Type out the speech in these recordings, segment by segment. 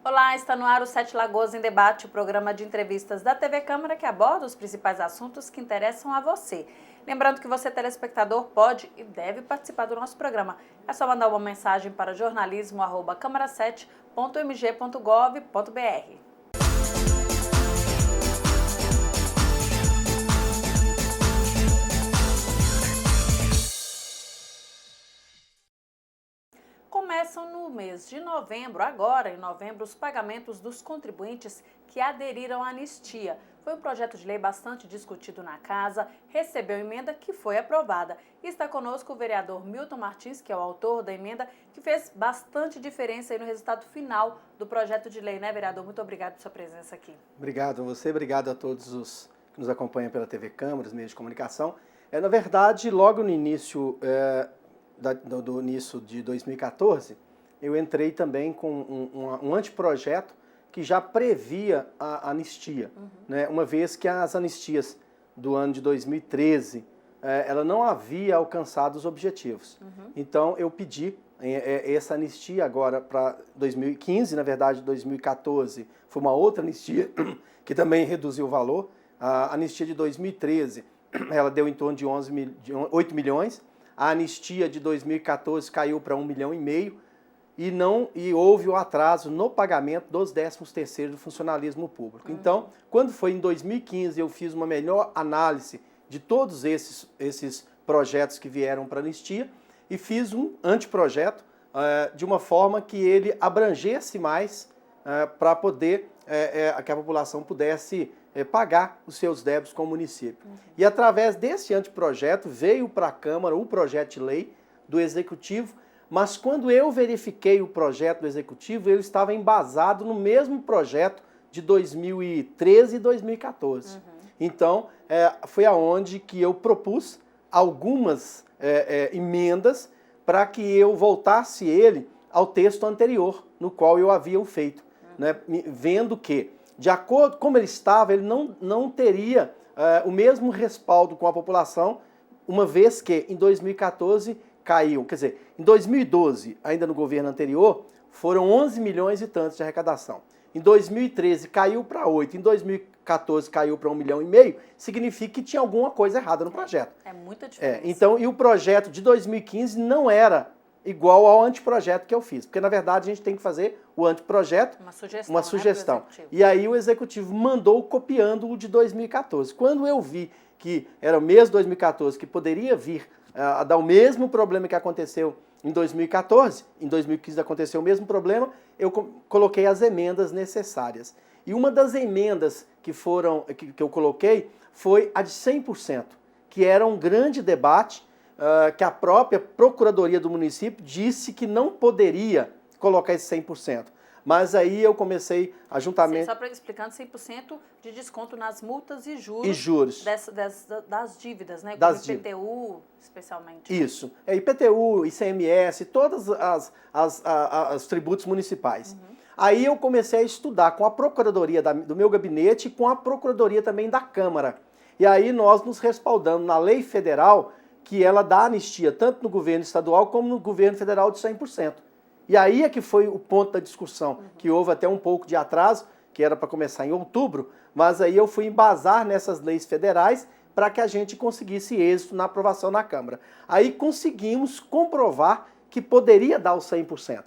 Olá, está no ar o Sete Lagoas em Debate, o programa de entrevistas da TV Câmara que aborda os principais assuntos que interessam a você. Lembrando que você, telespectador, pode e deve participar do nosso programa. É só mandar uma mensagem para jornalismo@câmara7.mg.gov.br. Começam no mês de novembro, agora em novembro, os pagamentos dos contribuintes que aderiram à anistia. Foi um projeto de lei bastante discutido na casa, recebeu emenda que foi aprovada. E está conosco o vereador Milton Martins, que é o autor da emenda, que fez bastante diferença aí no resultado final do projeto de lei, né, vereador? Muito obrigado por sua presença aqui. Obrigado a você, obrigado a todos os que nos acompanham pela TV Câmara, os meios de comunicação. Na verdade, logo no início do início de 2014, eu entrei também com um anteprojeto que já previa a anistia, né? Uma vez que as anistias do ano de 2013, ela não havia alcançado os objetivos. Então, eu pedi essa anistia agora para 2015, na verdade, 2014 foi uma outra anistia que também reduziu o valor. A anistia de 2013, ela deu em torno de 8 milhões. A anistia de 2014 caiu para 1,5 milhão e houve o atraso no pagamento dos 13º do funcionalismo público. Então, quando foi em 2015, eu fiz uma melhor análise de todos esses projetos que vieram para a anistia e fiz um anteprojeto de uma forma que ele abrangesse mais para poder que a população pudesse pagar os seus débitos com o município. E através desse anteprojeto veio para a Câmara o projeto de lei do Executivo, mas quando eu verifiquei o projeto do Executivo, ele estava embasado no mesmo projeto de 2013 e 2014. Então, foi aonde que eu propus algumas emendas para que eu voltasse ele ao texto anterior, no qual eu havia o feito, né? Vendo que, de acordo com como ele estava, ele não teria o mesmo respaldo com a população, uma vez que em 2014 caiu, quer dizer, em 2012, ainda no governo anterior, foram 11 milhões e tantos de arrecadação. Em 2013 caiu para 8, em 2014 caiu para 1,5 milhão, significa que tinha alguma coisa errada no projeto. É muita diferença. Então, e o projeto de 2015 não era igual ao anteprojeto que eu fiz, porque na verdade a gente tem que fazer o anteprojeto, uma sugestão. Né, e aí o Executivo mandou copiando o de 2014. Quando eu vi que era o mês de 2014, que poderia vir a dar o mesmo problema que aconteceu em 2014, em 2015 aconteceu o mesmo problema, eu coloquei as emendas necessárias. E uma das emendas que eu coloquei foi a de 100%, que era um grande debate, que a própria Procuradoria do município disse que não poderia colocar esse 100%. Mas aí eu comecei a juntamente... Só para explicando, 100% de desconto nas multas e juros, das dívidas, né? Das Como IPTU, especialmente. Isso. IPTU, ICMS, todos os tributos municipais. Aí eu comecei a estudar com a Procuradoria do meu gabinete e com a Procuradoria também da Câmara. E aí nós nos respaldamos na lei federal que ela dá anistia tanto no governo estadual como no governo federal de 100%. E aí é que foi o ponto da discussão, que houve até um pouco de atraso, que era para começar em outubro, mas aí eu fui embasar nessas leis federais para que a gente conseguisse êxito na aprovação na Câmara. Aí conseguimos comprovar que poderia dar os 100%.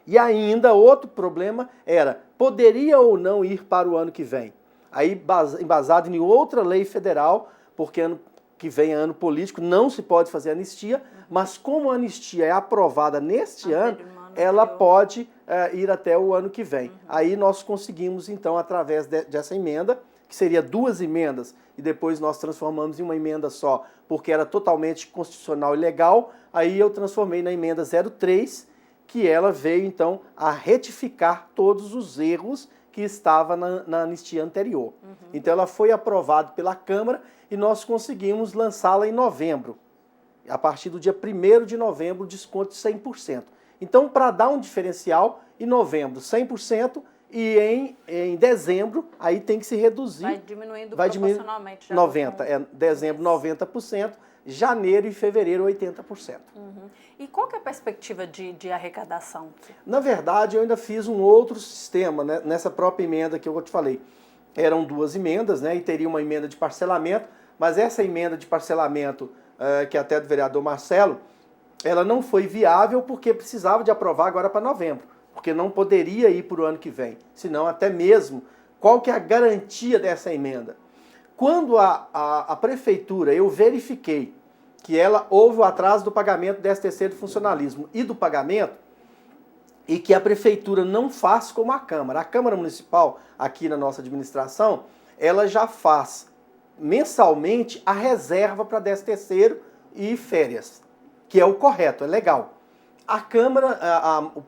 E ainda outro problema era, poderia ou não ir para o ano que vem? Aí embasado em outra lei federal, porque ano que vem é ano político, não se pode fazer anistia, mas como a anistia é aprovada neste ano, ela pode ir até o ano que vem. Aí nós conseguimos, então, através dessa emenda, que seria 2 emendas, e depois nós transformamos em uma emenda só, porque era totalmente constitucional e legal, aí eu transformei na emenda 03, que ela veio, então, a retificar todos os erros que estava na anistia anterior. Então ela foi aprovada pela Câmara e nós conseguimos lançá-la em novembro. A partir do dia 1º de novembro, desconto de 100%. Então, para dar um diferencial, em novembro 100% e em dezembro aí tem que se reduzir. Vai diminuindo proporcionalmente. Já 90%, dezembro 90%, janeiro e fevereiro 80%. Uhum. E qual que é a perspectiva de arrecadação? Na verdade, eu ainda fiz um outro sistema, né, nessa própria emenda que eu te falei. Eram 2 emendas, né, e teria uma emenda de parcelamento, mas essa emenda de parcelamento, que é até do vereador Marcelo, ela não foi viável porque precisava de aprovar agora para novembro, porque não poderia ir para o ano que vem, senão até mesmo, qual que é a garantia dessa emenda? Quando a prefeitura, eu verifiquei que houve o atraso do pagamento do 13º de funcionalismo e do pagamento, e que a prefeitura não faz como a Câmara. A Câmara Municipal, aqui na nossa administração, ela já faz mensalmente a reserva para 13º e férias, que é o correto, é legal. A Câmara,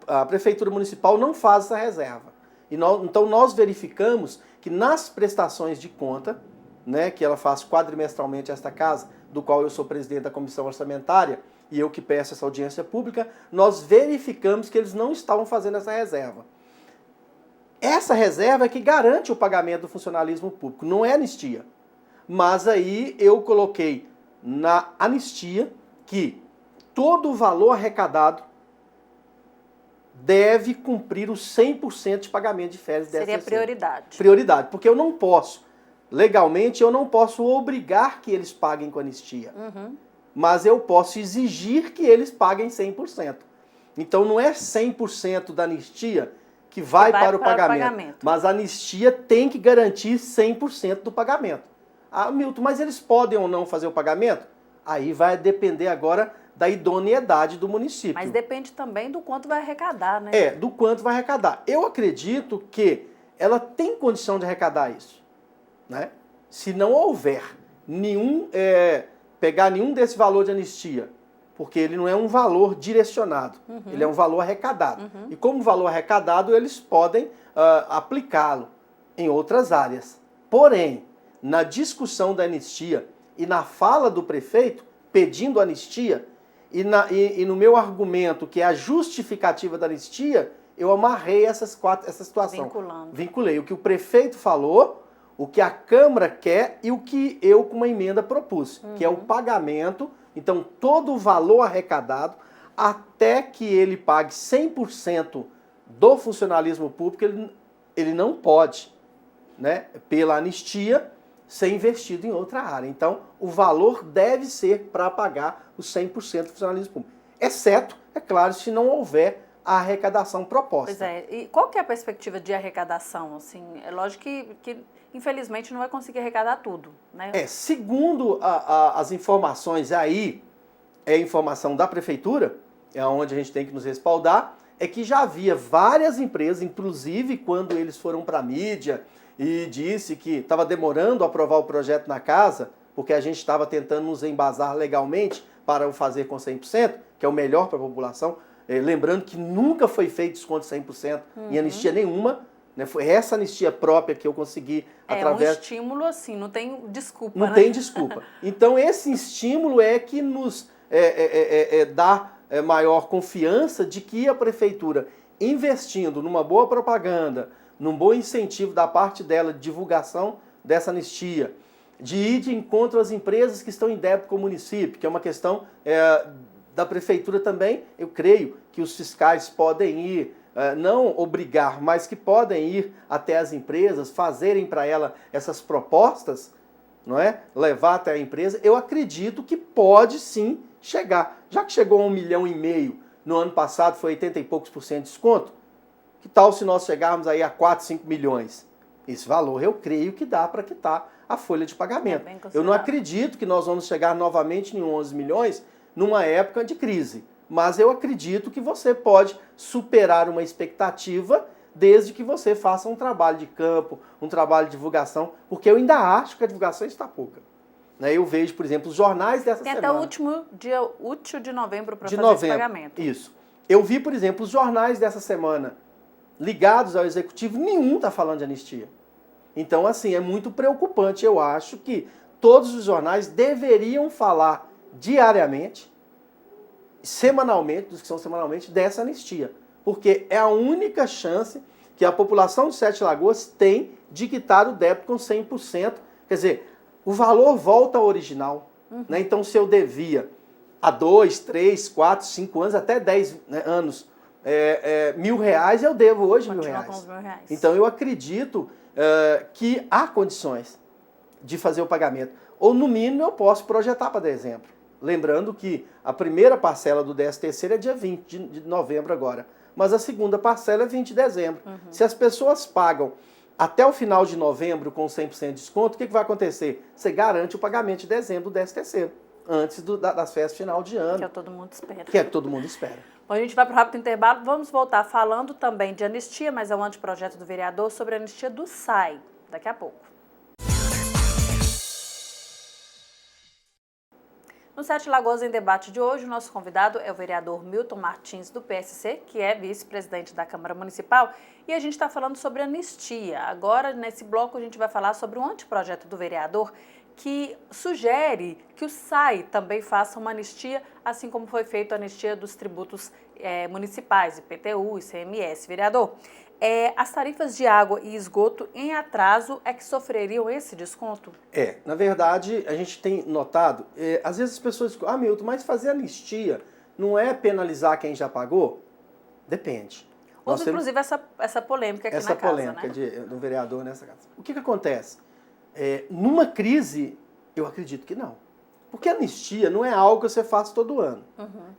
a Prefeitura Municipal não faz essa reserva. Então nós verificamos que nas prestações de conta, né, que ela faz quadrimestralmente esta casa, do qual eu sou presidente da comissão orçamentária, e eu que peço essa audiência pública, nós verificamos que eles não estavam fazendo essa reserva. Essa reserva é que garante o pagamento do funcionalismo público, não é anistia. Mas aí eu coloquei na anistia que todo o valor arrecadado deve cumprir os 100% de pagamento de férias. Seria prioridade. Prioridade, porque eu não posso, legalmente, eu não posso obrigar que eles paguem com anistia. Uhum. Mas eu posso exigir que eles paguem 100%. Então não é 100% da anistia que vai para o pagamento. Mas a anistia tem que garantir 100% do pagamento. Ah, Milton, mas eles podem ou não fazer o pagamento? Aí vai depender agora da idoneidade do município. Mas depende também do quanto vai arrecadar, né? É, do quanto vai arrecadar. Eu acredito que ela tem condição de arrecadar isso, né? Se não houver pegar nenhum desse valor de anistia, porque ele não é um valor direcionado, ele é um valor arrecadado. E como valor arrecadado, eles podem aplicá-lo em outras áreas. Porém, na discussão da anistia e na fala do prefeito pedindo anistia, e no meu argumento, que é a justificativa da anistia, eu amarrei essa situação. Vinculei o que o prefeito falou, o que a Câmara quer e o que eu, com uma emenda, propus, que é o pagamento. Então, todo o valor arrecadado, até que ele pague 100% do funcionalismo público, ele não pode, né, pela anistia, ser investido em outra área. Então, o valor deve ser para pagar os 100% do funcionalismo público. Exceto, é claro, se não houver a arrecadação proposta. Pois é. E qual que é a perspectiva de arrecadação? Assim, é lógico que infelizmente não vai conseguir arrecadar tudo, né? Segundo as informações aí, é informação da prefeitura, é onde a gente tem que nos respaldar, é que já havia várias empresas, inclusive quando eles foram para a mídia e disse que estava demorando a aprovar o projeto na casa, porque a gente estava tentando nos embasar legalmente para o fazer com 100%, que é o melhor para a população. Lembrando que nunca foi feito desconto de 100% em anistia nenhuma, né? Foi essa anistia própria que eu consegui através... É um estímulo assim, não tem desculpa, Não tem desculpa. Então esse estímulo é que nos dá maior confiança de que a prefeitura, investindo numa boa propaganda, num bom incentivo da parte dela de divulgação dessa anistia, de ir de encontro às empresas que estão em débito com o município, que é uma questão da prefeitura também. Eu creio que os fiscais podem ir, não obrigar, mas que podem ir até as empresas, fazerem para ela essas propostas, não é? Levar até a empresa. Eu acredito que pode sim chegar. Já que chegou a 1,5 milhão no ano passado, foi 80 e poucos % de desconto, que tal se nós chegarmos aí a 4, 5 milhões? Esse valor eu creio que dá para quitar a folha de pagamento. Eu não acredito que nós vamos chegar novamente em 11 milhões numa época de crise, mas eu acredito que você pode superar uma expectativa desde que você faça um trabalho de campo, um trabalho de divulgação, porque eu ainda acho que a divulgação está pouca. Eu vejo, por exemplo, os jornais dessa semana. Tem até o último dia útil de novembro para fazer esse pagamento. Isso. Eu vi, por exemplo, os jornais dessa semana ligados ao executivo, nenhum está falando de anistia. Então, assim, é muito preocupante. Eu acho que todos os jornais deveriam falar diariamente, semanalmente, dos que são semanalmente, dessa anistia. Porque é a única chance que a população de Sete Lagoas tem de quitar o débito com 100%. Quer dizer, o valor volta ao original. Né? Então, se eu devia há 2, 3, 4, 5 anos, até 10 anos, R$1.000, eu devo hoje Continua R$1.000. com os R$1.000. Então, eu acredito que há condições de fazer o pagamento. Ou, no mínimo, eu posso projetar para dezembro. Lembrando que a primeira parcela do 13º é dia 20 de novembro agora. Mas a segunda parcela é 20 de dezembro. Se as pessoas pagam até o final de novembro com 100% de desconto, o que vai acontecer? Você garante o pagamento de dezembro do 13º, antes das festas final de ano. Que é o que todo mundo espera. Que é o que todo mundo espera. Bom, a gente vai para o rápido intervalo. Vamos voltar falando também de anistia, mas é um anteprojeto do vereador sobre a anistia do SAI. Daqui a pouco. No Sete Lagoas em Debate de hoje, o nosso convidado é o vereador Milton Martins, do PSC, que é vice-presidente da Câmara Municipal, e a gente está falando sobre anistia. Agora, nesse bloco, a gente vai falar sobre um anteprojeto do vereador que sugere que o SAI também faça uma anistia, assim como foi feita a anistia dos tributos municipais, IPTU, ICMS. Vereador, as tarifas de água e esgoto em atraso é que sofreriam esse desconto? Na verdade, a gente tem notado, às vezes as pessoas dizem, Milton, mas fazer anistia não é penalizar quem já pagou? Depende. Houve, inclusive, essa polêmica aqui na casa, essa polêmica do vereador nessa casa. O que acontece? Numa crise, eu acredito que não. Porque anistia não é algo que você faz todo ano.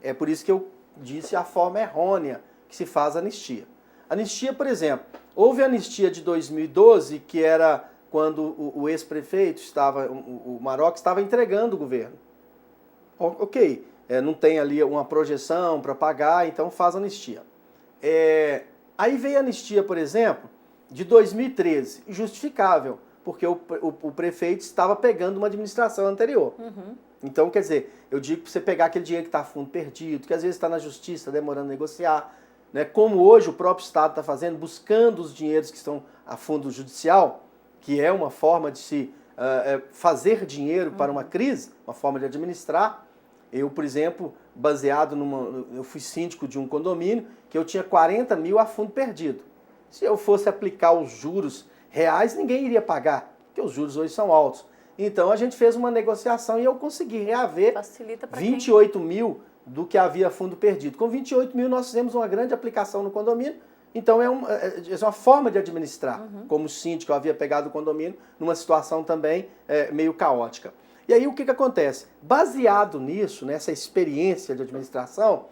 É por isso que eu disse a forma errônea que se faz anistia. Anistia, por exemplo, houve a anistia de 2012, que era quando o ex-prefeito, o Marocco, estava entregando o governo. Ok, não tem ali uma projeção para pagar, então faz anistia. Aí veio a anistia, por exemplo, de 2013, justificável, porque o prefeito estava pegando uma administração anterior. Então, quer dizer, eu digo para você pegar aquele dinheiro que está a fundo perdido, que às vezes está na justiça demorando a negociar, né? Como hoje o próprio Estado está fazendo, buscando os dinheiros que estão a fundo judicial, que é uma forma de se fazer dinheiro para uma crise, uma forma de administrar. Eu, por exemplo, eu fui síndico de um condomínio que eu tinha 40 mil a fundo perdido. Se eu fosse aplicar os juros reais, ninguém iria pagar, porque os juros hoje são altos. Então a gente fez uma negociação e eu consegui reaver 28 mil do que havia fundo perdido. Com 28 mil nós fizemos uma grande aplicação no condomínio, então é uma forma de administrar. Como síndico, eu havia pegado o condomínio numa situação também meio caótica. E aí o que acontece? Baseado nisso, nessa experiência de administração,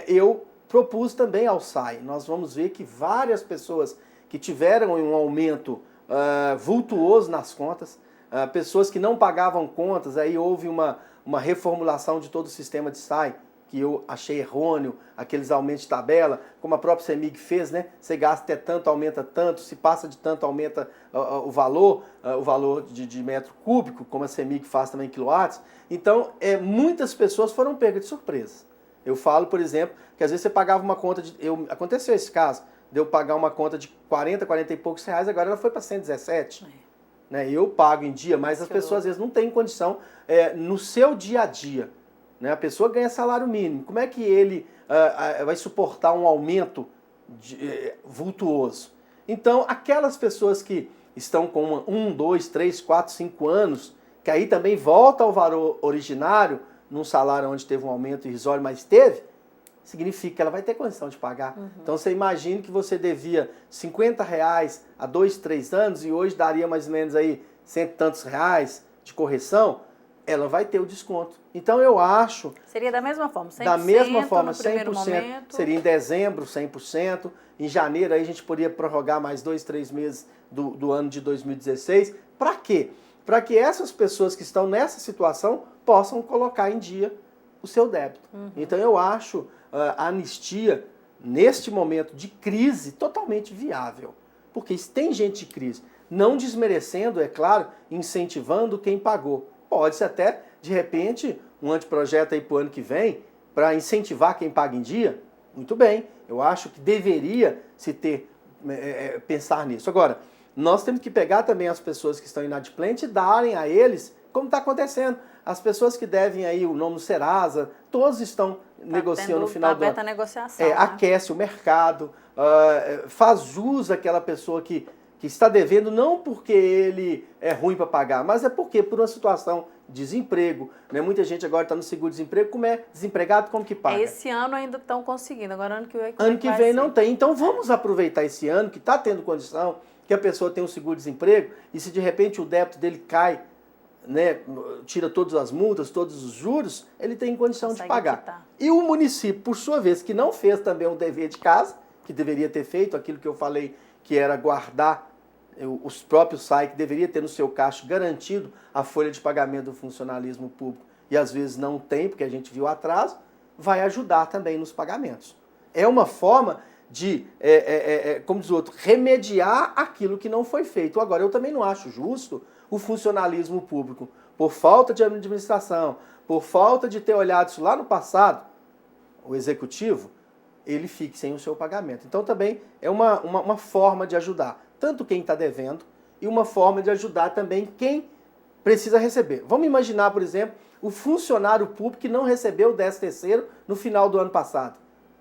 eu propus também ao SAI. Nós vamos ver que várias pessoas que tiveram um aumento vultuoso nas contas, pessoas que não pagavam contas, aí houve uma reformulação de todo o sistema de SAI, que eu achei errôneo, aqueles aumentos de tabela, como a própria CEMIG fez, né? Você gasta até tanto, aumenta tanto, se passa de tanto, aumenta o valor de metro cúbico, como a CEMIG faz também em quilowatts. Então, muitas pessoas foram pegas de surpresa. Eu falo, por exemplo, que às vezes você pagava uma conta aconteceu esse caso, de eu pagar uma conta de 40 e poucos reais, agora ela foi para 117. Né? Eu pago em dia, mas as pessoas às vezes não têm condição no seu dia a dia. Né? A pessoa ganha salário mínimo. Como é que ele vai suportar um aumento vultuoso? Então, aquelas pessoas que estão com 1, 2, 3, 4, 5 anos, que aí também volta ao valor originário, num salário onde teve um aumento irrisório, mas teve, significa que ela vai ter condição de pagar. Então, você imagine que você devia R$50 há 2, 3 anos e hoje daria mais ou menos aí cento e tantos reais de correção, ela vai ter o desconto. Então, eu acho... Seria da mesma forma, 100%? Da mesma forma, no primeiro 100%. Momento. Seria em dezembro, 100%. Em janeiro, aí a gente poderia prorrogar mais 2, 3 meses do ano de 2016. Para quê? Para que essas pessoas que estão nessa situação possam colocar em dia o seu débito. Então, eu acho a anistia, neste momento de crise, totalmente viável. Porque se tem gente de crise, não desmerecendo, é claro, incentivando quem pagou. Pode-se até, de repente, um anteprojeto aí para o ano que vem, para incentivar quem paga em dia, muito bem. Eu acho que deveria se pensar nisso. Agora, nós temos que pegar também as pessoas que estão inadimplentes e darem a eles, como está acontecendo. As pessoas que devem aí o nome do Serasa, todos estão negociando no final do ano. Negociação, né? Aquece o mercado, faz jus àquela pessoa que está devendo, não porque ele é ruim para pagar, mas é porque por uma situação desemprego, né? Muita gente agora está no seguro-desemprego, como é desempregado, como que paga? Esse ano ainda estão conseguindo, agora ano que vem Ano que vem não tem. Então vamos aproveitar esse ano que está tendo condição, que a pessoa tem um seguro-desemprego, e se de repente o débito dele cai, né, tira todas as multas, todos os juros, ele tem condição de pagar. Quitar. E o município, por sua vez, que não fez também o dever de casa, que deveria ter feito, aquilo que eu falei, que era guardar os próprios SAI, que deveria ter no seu caixa garantido a folha de pagamento do funcionalismo público, e às vezes não tem, porque a gente viu atraso, vai ajudar também nos pagamentos. É uma forma de, como diz o outro, remediar aquilo que não foi feito. Agora, eu também não acho justo o funcionalismo público, por falta de administração, por falta de ter olhado isso lá no passado, o executivo, ele fique sem o seu pagamento. Então também é uma forma de ajudar, tanto quem está devendo, e uma forma de ajudar também quem precisa receber. Vamos imaginar, por exemplo, o funcionário público que não recebeu o 13º no final do ano passado.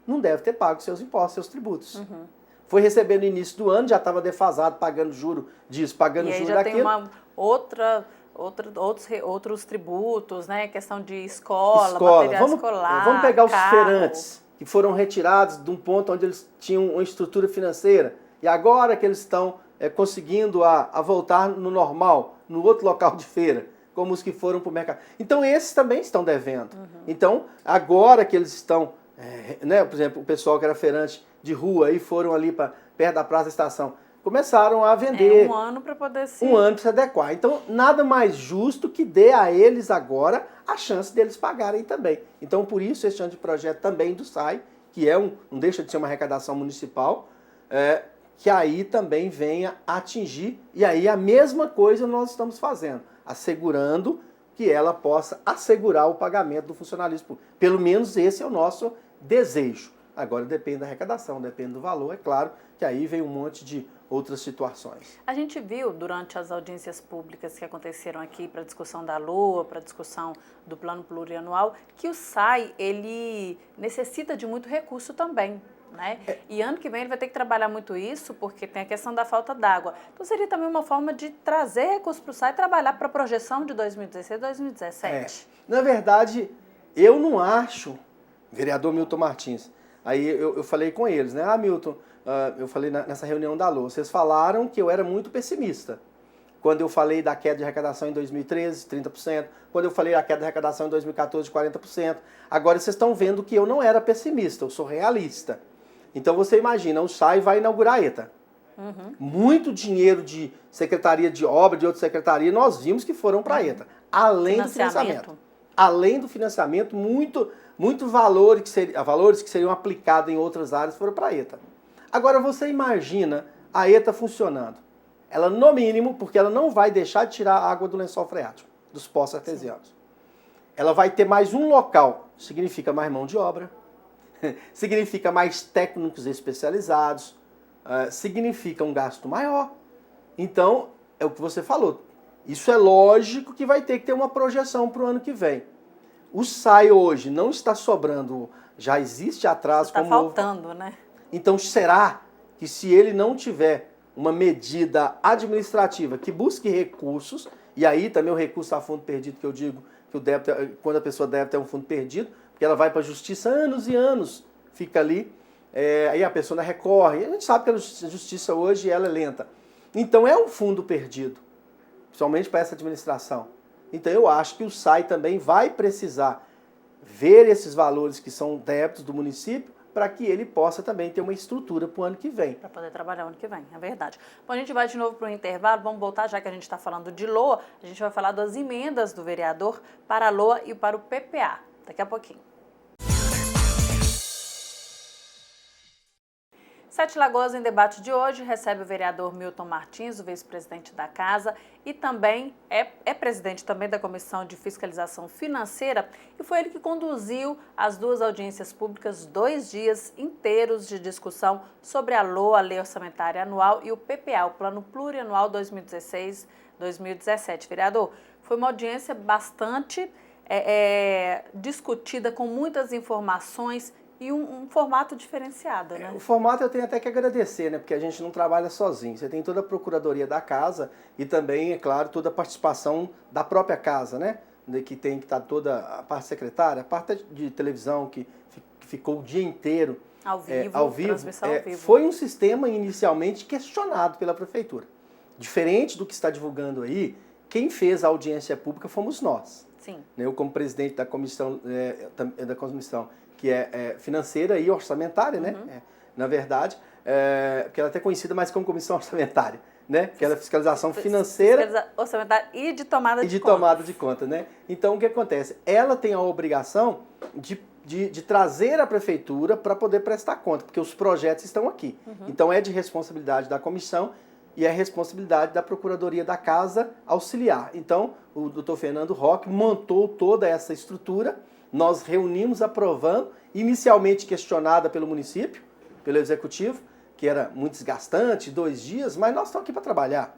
Não deve ter pago seus impostos, seus tributos. Uhum. Foi receber no início do ano, já estava defasado, pagando juro disso, pagando juro daquilo. E aí já tem outros tributos, né? Questão de escola. Material escolar, vamos pegar os carro. feirantes, que foram retirados de um ponto onde eles tinham uma estrutura financeira, e agora que eles estão conseguindo a voltar no normal, no outro local de feira, como os que foram para o mercado. Então esses também estão devendo. Uhum. Então, agora que eles estão, né, por exemplo, o pessoal que era feirante de rua e foram ali para perto da Praça da Estação, começaram a vender. Um ano para poder se... Um ano para se adequar. Então, nada mais justo que dê a eles agora a chance deles pagarem também. Então, por isso, esse anteprojeto também do SAI, que não deixa de ser uma arrecadação municipal, que aí também venha atingir, e aí a mesma coisa nós estamos fazendo, assegurando que ela possa assegurar o pagamento do funcionalismo público. Pelo menos esse é o nosso desejo. Agora depende da arrecadação, depende do valor, é claro que aí vem um monte de outras situações. A gente viu durante as audiências públicas que aconteceram aqui para a discussão da LOA, para a discussão do plano plurianual, que o SAI, ele necessita de muito recurso também, né? E ano que vem ele vai ter que trabalhar muito isso, porque tem a questão da falta d'água. Então seria também uma forma de trazer recursos para o SAI e trabalhar para a projeção de 2016 e 2017. Na verdade, eu não acho, vereador Milton Martins, aí eu falei com eles, né? Milton, eu falei nessa reunião da LOA, vocês falaram que eu era muito pessimista. Quando eu falei da queda de arrecadação em 2013, 30%, quando eu falei da queda de arrecadação em 2014, 40%, agora vocês estão vendo que eu não era pessimista, eu sou realista. Então você imagina, o SAI vai inaugurar a ETA. Uhum. Muito dinheiro de Secretaria de Obra, de outra secretaria, nós vimos que foram para a ETA. Além do financiamento. Além do financiamento, muito valores que seriam aplicados em outras áreas foram para a ETA. Agora você imagina a ETA funcionando. Ela, no mínimo, porque ela não vai deixar de tirar a água do lençol freático, dos poços artesianos. Sim. Ela vai ter mais um local, significa mais mão de obra, significa mais técnicos especializados, significa um gasto maior. Então, é o que você falou. Isso é lógico que vai ter que ter uma projeção para o ano que vem. O SAI hoje não está sobrando, já existe atraso. Está faltando, né? Então, será que se ele não tiver uma medida administrativa que busque recursos, e aí também o recurso a fundo perdido, que eu digo que quando a pessoa deve ter um fundo perdido, porque ela vai para a justiça anos e anos, fica ali, aí a pessoa recorre. E a gente sabe que a justiça hoje ela é lenta. Então é um fundo perdido, principalmente para essa administração. Então eu acho que o SAI também vai precisar ver esses valores que são débitos do município, para que ele possa também ter uma estrutura para o ano que vem. Para poder trabalhar o ano que vem, é verdade. Bom, a gente vai de novo para o intervalo, vamos voltar, já que a gente está falando de LOA, a gente vai falar das emendas do vereador para a LOA e para o PPA, daqui a pouquinho. Sete Lagoas em debate de hoje recebe o vereador Milton Martins, o vice-presidente da Casa, e também é presidente também da Comissão de Fiscalização Financeira, e foi ele que conduziu as duas audiências públicas, 2 dias inteiros de discussão sobre a LOA, a Lei Orçamentária Anual, e o PPA, o Plano Plurianual 2016-2017. Vereador, foi uma audiência bastante discutida, com muitas informações, e um formato diferenciado, né? O formato eu tenho até que agradecer, né? Porque a gente não trabalha sozinho. Você tem toda a procuradoria da casa e também, é claro, toda a participação da própria casa, né? né, que tem que estar toda a parte secretária, a parte de televisão que ficou o dia inteiro ao vivo, transmissão ao vivo. Foi um sistema inicialmente questionado pela prefeitura. Diferente do que está divulgando aí, quem fez a audiência pública fomos nós. Sim. Eu, como presidente da comissão que é financeira e orçamentária, né? Na verdade, porque ela é até conhecida mais como comissão orçamentária, né? Que é a fiscalização financeira, orçamentária e de tomada de conta. tomada de conta, né? Então, o que acontece? Ela tem a obrigação de trazer a prefeitura para poder prestar conta, porque os projetos estão aqui. Então, é de responsabilidade da comissão e é responsabilidade da Procuradoria da Casa auxiliar. Então, o doutor Fernando Roque montou toda essa estrutura, nós reunimos aprovando, inicialmente questionada pelo município, pelo executivo, que era muito desgastante, 2 dias, mas nós estamos aqui para trabalhar.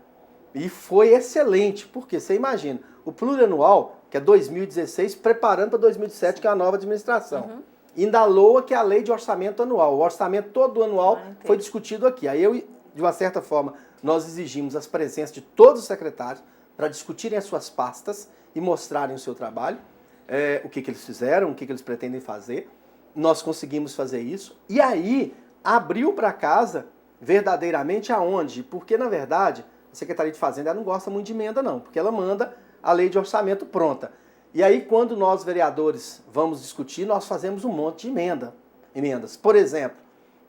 E foi excelente, porque você imagina, o plurianual, que é 2016, preparando para 2017, que é a nova administração. Ainda a LOA, que é a lei de orçamento anual. O orçamento todo anual foi discutido aqui. Aí eu, de uma certa forma, nós exigimos as presenças de todos os secretários para discutirem as suas pastas e mostrarem o seu trabalho, o que eles fizeram, o que eles pretendem fazer. Nós conseguimos fazer isso. E aí, abriu para casa verdadeiramente aonde? Porque, na verdade, a Secretaria de Fazenda não gosta muito de emenda, não, porque ela manda a lei de orçamento pronta. E aí, quando nós, vereadores, vamos discutir, nós fazemos um monte de emendas. Por exemplo,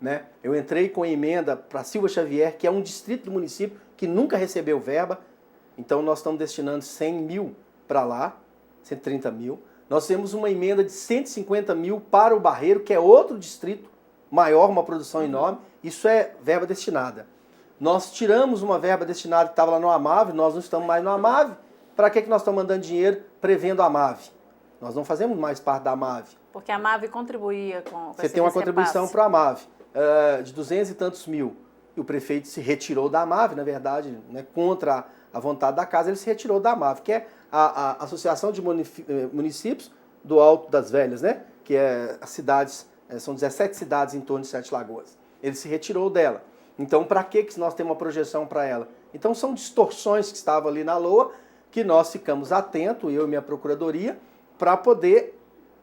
né, eu entrei com emenda para Silva Xavier, que é um distrito do município que nunca recebeu verba, então nós estamos destinando 100 mil para lá, 130 mil. Nós temos uma emenda de 150 mil para o Barreiro, que é outro distrito maior, uma produção enorme, isso é verba destinada. Nós tiramos uma verba destinada que estava lá no AMAV, nós não estamos mais no AMAV. Para que nós estamos mandando dinheiro prevendo a AMAV? Nós não fazemos mais parte da AMAV. Porque a AMAV contribuía com Você tem uma contribuição para a AMAV de 200 e tantos mil. E o prefeito se retirou da AMAV, na verdade, né, contra a vontade da casa, ele se retirou da AMAV, que é a Associação de Municípios do Alto das Velhas, né? Que é as cidades, são 17 cidades em torno de 7 Lagoas. Ele se retirou dela. Então, para que nós temos uma projeção para ela? Então, são distorções que estavam ali na LOA, que nós ficamos atentos, eu e minha procuradoria, para poder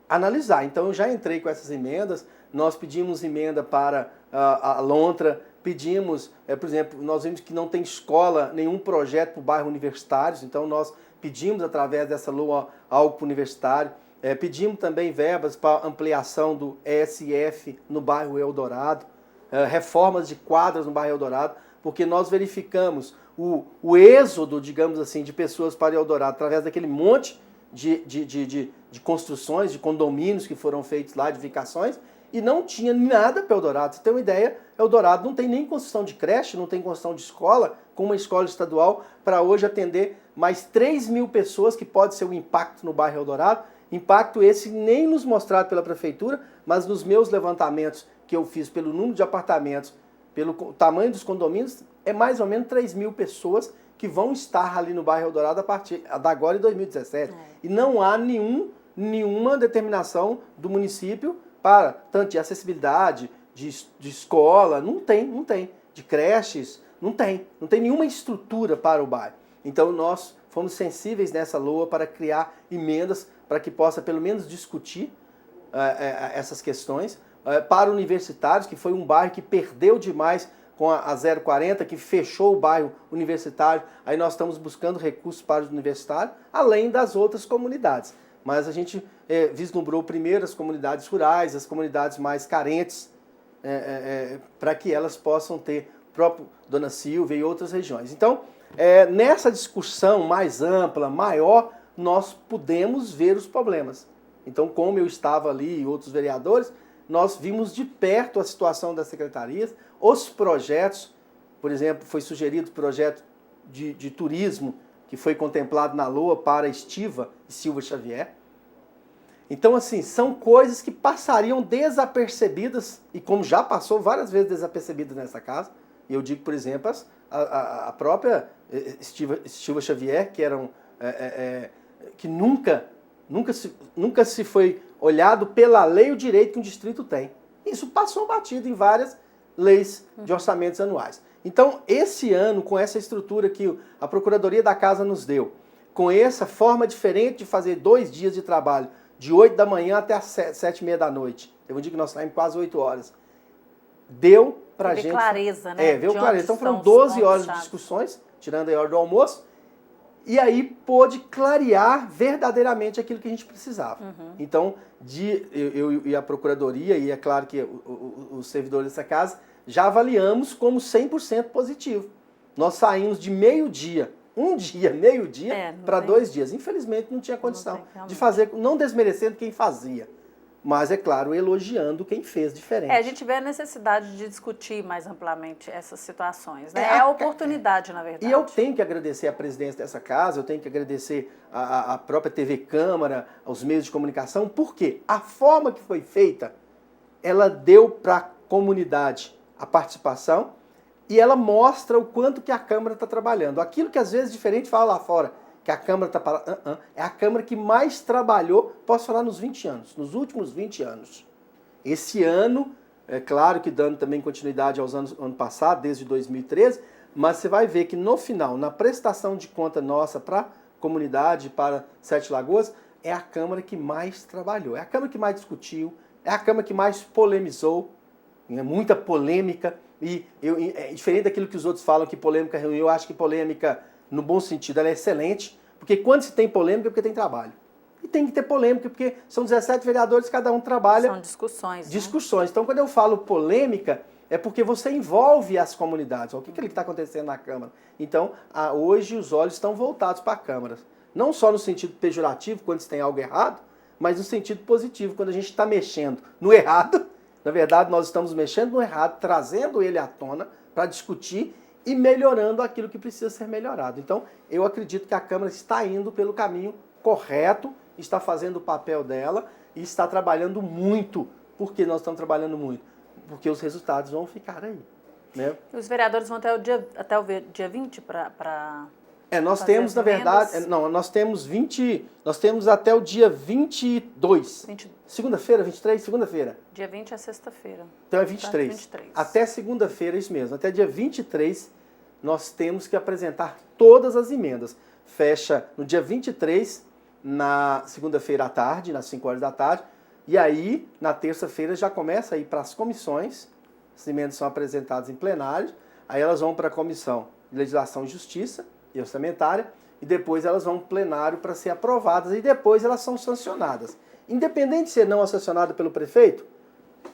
analisar. Então, eu já entrei com essas emendas, nós pedimos emenda para a Lontra, pedimos, por exemplo, nós vimos que não tem escola, nenhum projeto para o bairro universitários, então nós pedimos através dessa LOA algo para o universitário, pedimos também verbas para ampliação do ESF no bairro Eldorado, reformas de quadras no bairro Eldorado, porque nós verificamos o êxodo, digamos assim, de pessoas para Eldorado através daquele monte de construções, de condomínios que foram feitos lá, edificações, e não tinha nada para Eldorado. Você tem uma ideia, Eldorado não tem nem construção de creche, não tem construção de escola, com uma escola estadual, para hoje atender mais 3 mil pessoas, que pode ser o impacto no bairro Eldorado. Impacto esse nem nos mostrado pela prefeitura, mas nos meus levantamentos que eu fiz pelo número de apartamentos, pelo tamanho dos condomínios, é mais ou menos 3 mil pessoas que vão estar ali no bairro Eldorado a partir de agora em 2017. E não há nenhuma determinação do município para tanto de acessibilidade, de escola, não tem. De creches, não tem nenhuma estrutura para o bairro. Então nós fomos sensíveis nessa LOA para criar emendas para que possa pelo menos discutir essas questões. Para universitários, que foi um bairro que perdeu demais com a 040, que fechou o bairro universitário, aí nós estamos buscando recursos para os universitários, além das outras comunidades. Mas a gente vislumbrou primeiro as comunidades rurais, as comunidades mais carentes, para que elas possam ter o próprio Dona Silvia e outras regiões. Então, nessa discussão mais ampla, maior, nós pudemos ver os problemas. Então, como eu estava ali e outros vereadores, nós vimos de perto a situação das secretarias, os projetos, por exemplo, foi sugerido o projeto de turismo, que foi contemplado na LOA para Estiva e Silva Xavier. Então, assim, são coisas que passariam desapercebidas, e como já passou várias vezes desapercebidas nessa casa, e eu digo, por exemplo, a própria Silva Xavier, que eram que nunca se foi olhado pela lei o direito que um distrito tem. Isso passou batido em várias leis de orçamentos anuais. Então, esse ano, com essa estrutura que a Procuradoria da Casa nos deu, com essa forma diferente de fazer 2 dias de trabalho, de 8 da manhã até as 7h30 da noite. Teve um dia que nós saímos quase 8 horas. Deu pra gente... clareza, né? Veio clareza. Então foram 12 horas de discussões, tirando a hora do almoço, e aí pôde clarear verdadeiramente aquilo que a gente precisava. Então, eu e a Procuradoria, e é claro que os servidores dessa casa, já avaliamos como 100% positivo. Nós saímos de meio-dia, meio-dia, para 2 dias. Infelizmente não tinha condição de fazer, não desmerecendo quem fazia, mas, é claro, elogiando quem fez diferente. A gente vê a necessidade de discutir mais amplamente essas situações, né? É a oportunidade, na verdade. E eu tenho que agradecer a presidência dessa casa, eu tenho que agradecer a própria TV Câmara, aos meios de comunicação, porque a forma que foi feita, ela deu para a comunidade a participação e ela mostra o quanto que a Câmara está trabalhando. Aquilo que às vezes diferente fala lá fora, que a Câmara está parada, é a Câmara que mais trabalhou, posso falar nos 20 anos, nos últimos 20 anos. Esse ano, é claro que dando também continuidade aos ano passado, desde 2013, mas você vai ver que no final, na prestação de conta nossa para a comunidade, para Sete Lagoas, é a Câmara que mais trabalhou, é a Câmara que mais discutiu, é a Câmara que mais polemizou, muita polêmica, e diferente daquilo que os outros falam que polêmica ruim, eu acho que polêmica, no bom sentido, ela é excelente, porque quando se tem polêmica é porque tem trabalho. E tem que ter polêmica, porque são 17 vereadores, cada um trabalha... São discussões. Discussões. Né? Então, quando eu falo polêmica, é porque você envolve as comunidades. O que está acontecendo na Câmara? Então, hoje os olhos estão voltados para a Câmara. Não só no sentido pejorativo, quando se tem algo errado, mas no sentido positivo, quando a gente está mexendo no errado. Na verdade, nós estamos mexendo no errado, trazendo ele à tona para discutir e melhorando aquilo que precisa ser melhorado. Então, eu acredito que a Câmara está indo pelo caminho correto, está fazendo o papel dela e está trabalhando muito. Por que nós estamos trabalhando muito? Porque os resultados vão ficar aí. Né? Os vereadores vão até o dia 20 para... nós temos, na verdade, nós temos até o dia 22. Segunda-feira, 23? Segunda-feira. Dia 20 é sexta-feira. Então é 23. Até segunda-feira, isso mesmo. Até dia 23, nós temos que apresentar todas as emendas. Fecha no dia 23, na segunda-feira à tarde, nas 5 horas da tarde. E aí, na terça-feira, já começa a ir para as comissões. As emendas são apresentadas em plenário. Aí elas vão para a Comissão de Legislação e Justiça e Orçamentária, e depois elas vão para o plenário para ser aprovadas, e depois elas são sancionadas. Independente de ser não sancionada pelo prefeito,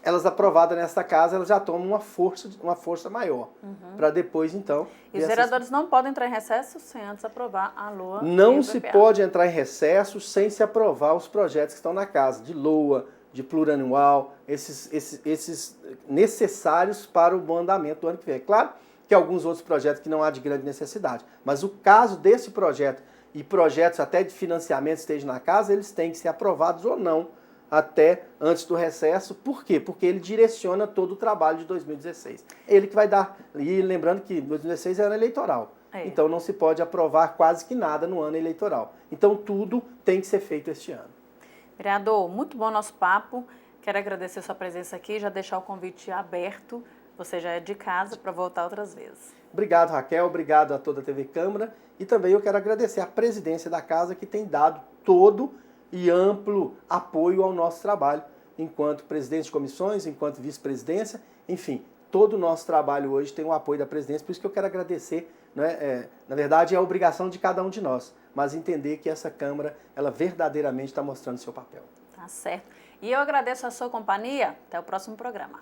elas aprovadas nesta casa, elas já tomam uma força maior, para depois, então... E os vereadores não podem entrar em recesso sem antes aprovar a LOA. Não se pode entrar em recesso sem se aprovar os projetos que estão na casa, de LOA, de plurianual, esses necessários para o bom andamento do ano que vem. É claro que alguns outros projetos que não há de grande necessidade. Mas o caso desse projeto e projetos até de financiamento estejam na casa, eles têm que ser aprovados ou não até antes do recesso. Por quê? Porque ele direciona todo o trabalho de 2016. Ele que vai dar... E lembrando que 2016 é ano eleitoral. Então não se pode aprovar quase que nada no ano eleitoral. Então tudo tem que ser feito este ano. Vereador, muito bom nosso papo. Quero agradecer sua presença aqui, já deixar o convite aberto. Você já é de casa para voltar outras vezes. Obrigado, Raquel. Obrigado a toda a TV Câmara. E também eu quero agradecer a presidência da casa que tem dado todo e amplo apoio ao nosso trabalho, enquanto presidente de comissões, enquanto vice-presidência, enfim, todo o nosso trabalho hoje tem o apoio da presidência, por isso que eu quero agradecer, né? Na verdade é a obrigação de cada um de nós, mas entender que essa Câmara, ela verdadeiramente está mostrando seu papel. Tá certo. E eu agradeço a sua companhia, até o próximo programa.